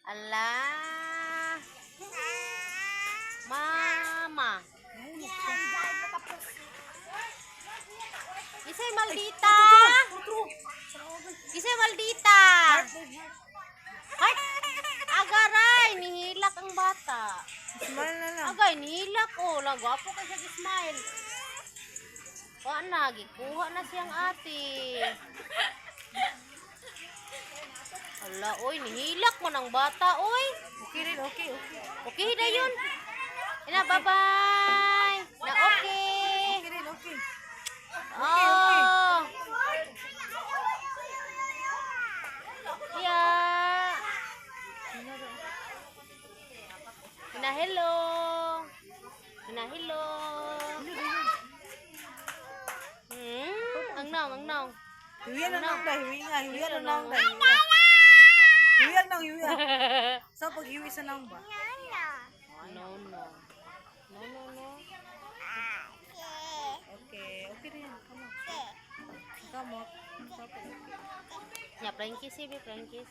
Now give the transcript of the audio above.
Ala. Mama. Isay maldita. Isay maldita. Heart. Agaray, nihilak ang bata. Smile na lang. Agay, nihilak ko. Lagwapo ka siya smile. Kuha na, gikuha na siyang ate. Ala, oy, nihilak mo ng bata, oy. Okay rin, okay. Okay na yun. Ina, bye-bye. Na okay. Okay rin, okay. Oh. Yeah. Ina, hello. Ina, hello. Ang nong. Hiwiyan na lang dahil, hiwiyan na lang dahil. Hiwiyan lang, hiwiyan. So, pag hiwi sa nang ba? No. Okay, okay rin. Come on. Come on. Okay. Ya, prank kiss, baby, prank kiss.